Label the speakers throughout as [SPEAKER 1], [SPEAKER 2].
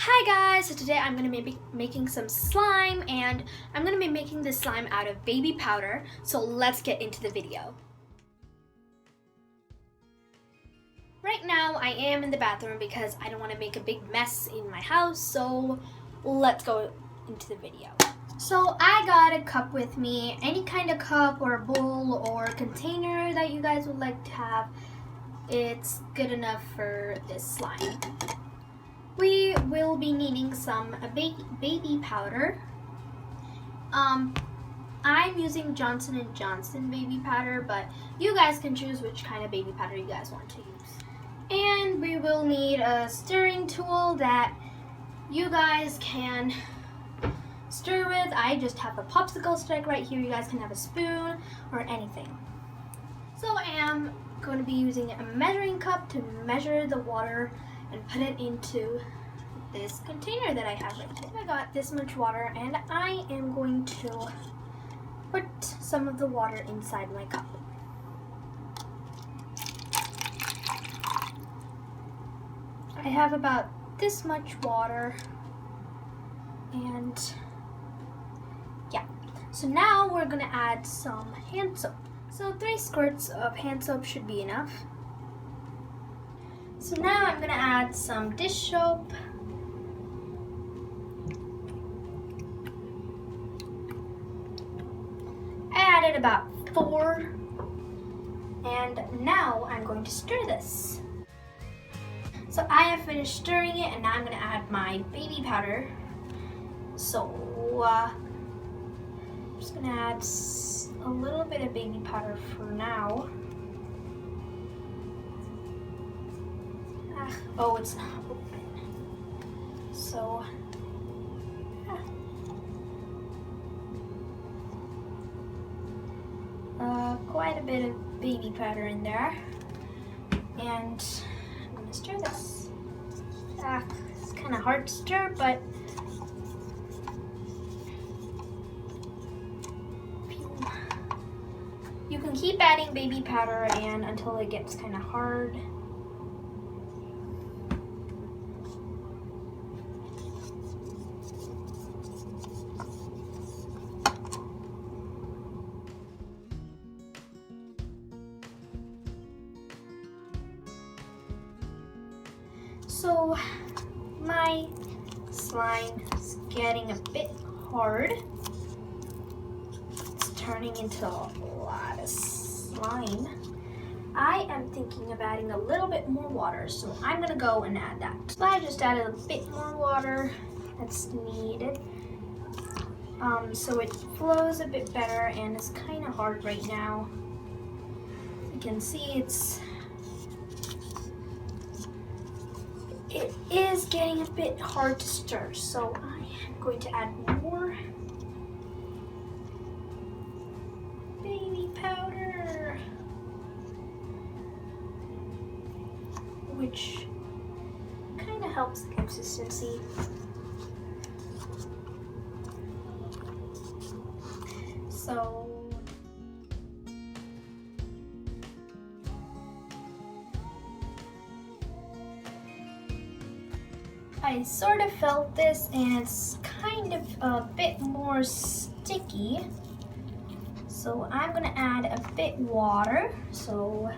[SPEAKER 1] Hi guys, so today I'm going to be making some slime, and I'm going to be making this slime out of baby powder, so let's get into the video. Right now I am in the bathroom because I don't want to make a big mess in my house, so let's go into the video. So I got a cup with me, any kind of cup or bowl or container that you guys would like to have. It's good enough for this slime. We will be needing some baby powder. I'm using Johnson & Johnson baby powder, but you guys can choose which kind of baby powder you guys want to use. And we will need a stirring tool that you guys can stir with. I just have a popsicle stick right here. You guys can have a spoon or anything. So I am going to be using a measuring cup to measure the water and put it into this container that I have right here. I got this much water, and I am going to put some of the water inside my cup. I have about this much water, and yeah. So now we're gonna add some hand soap. So 3 squirts of hand soap should be enough. So now I'm going to add some dish soap. I added about 4. And now I'm going to stir this. So I have finished stirring it, and now I'm going to add my baby powder. So I'm just going to add a little bit of baby powder for now. Oh, it's not open. So, quite a bit of baby powder in there. And I'm gonna stir this. It's kind of hard to stir, but you can keep adding baby powder until it gets kind of hard. So my slime is getting a bit hard. It's turning into a lot of slime. I am thinking of adding a little bit more water, so I'm gonna go and add that. So I just added a bit more water that's needed. So it flows a bit better, and it's kind of hard right now. You can see it is getting a bit hard to stir, so I am going to add more baby powder, which kind of helps the consistency. So I sort of felt this, and it's kind of a bit more sticky. So I'm gonna add a bit water. So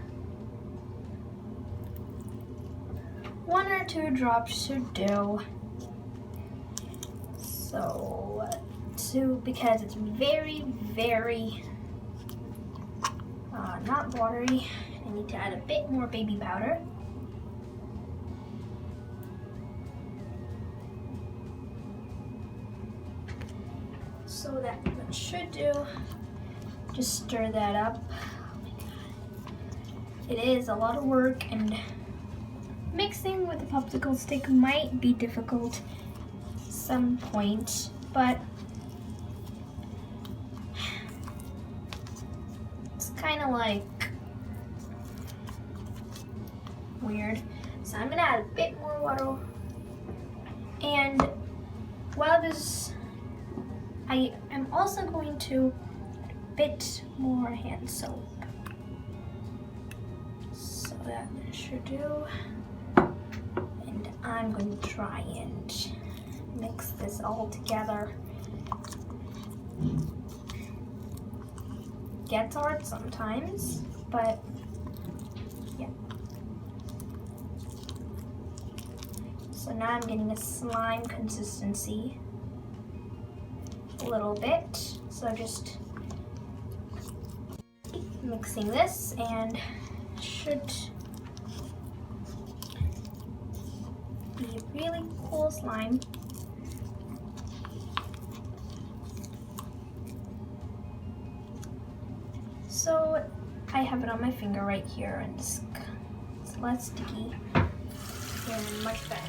[SPEAKER 1] 1 or 2 drops should do. So 2, because it's very, very not watery. I need to add a bit more baby powder. So that should do. Just stir that up. Oh my God. It is a lot of work, and mixing with a popsicle stick might be difficult at some point, but it's kind of like weird. So I'm gonna add a bit more water, and while this, I am also going to add a bit more hand soap. So that should do. And I'm going to try and mix this all together. Gets hard sometimes, but yeah. So now I'm getting a slime consistency a little bit. So just mixing this and should be really cool slime. So I have it on my finger right here, and it's less sticky and much better.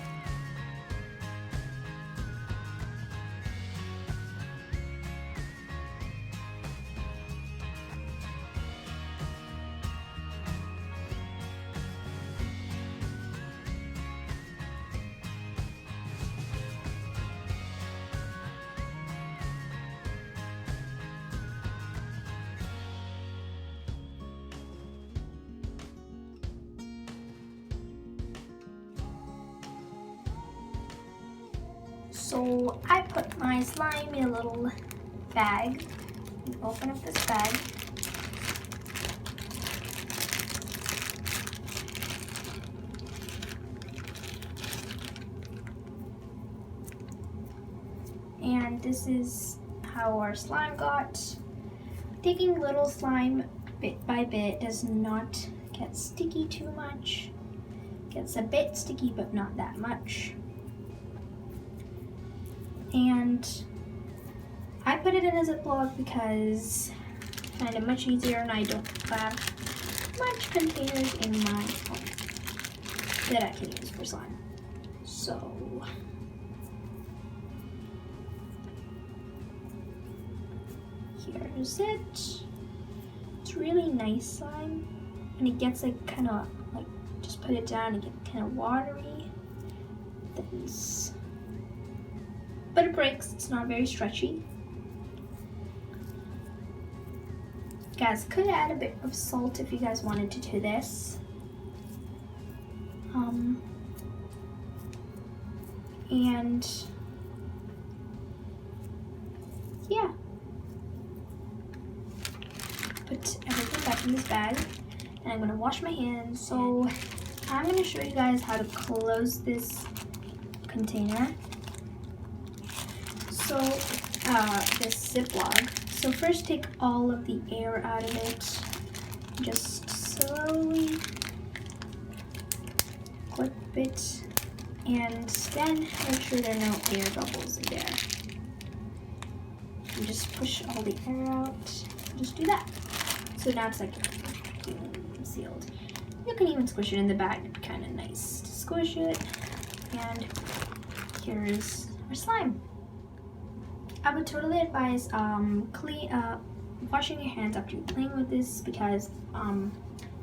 [SPEAKER 1] So I put my slime in a little bag. Open up this bag. And this is how our slime got. Taking little slime bit by bit does not get sticky too much. Gets a bit sticky, but not that much. And I put it in a Ziploc because it's kind of much easier, and I don't have much containers in my home that I can use for slime. So here's it. It's really nice slime, and it gets like kind of like, just put it down and get kind of watery. But it breaks. It's not very stretchy. You guys could add a bit of salt if you guys wanted to this. And yeah, put everything back in this bag, and I'm gonna wash my hands. So I'm gonna show you guys how to close this container. So this Ziploc. So first take all of the air out of it. Just slowly clip it, and then make sure there are no air bubbles in there. And just push all the air out. Just do that. So now it's like sealed. You can even squish it in the bag. It'd be kind of nice to squish it. And here's our slime. I would totally advise washing your hands after you're playing with this, because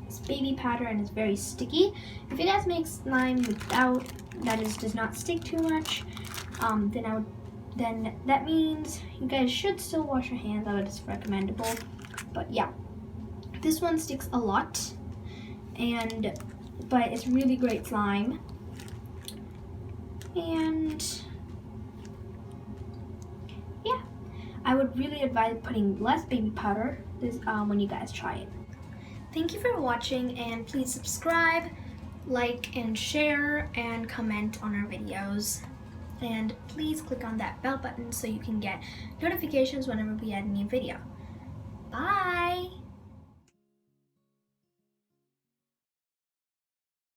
[SPEAKER 1] it's baby powder and it's very sticky. If you guys make slime without, does not stick too much, then that means you guys should still wash your hands. That is recommendable. But yeah, this one sticks a lot, but it's really great slime. And yeah, I would really advise putting less baby powder when you guys try it. Thank you for watching, and please subscribe, like, and share, and comment on our videos. And please click on that bell button so you can get notifications whenever we add a new video. Bye!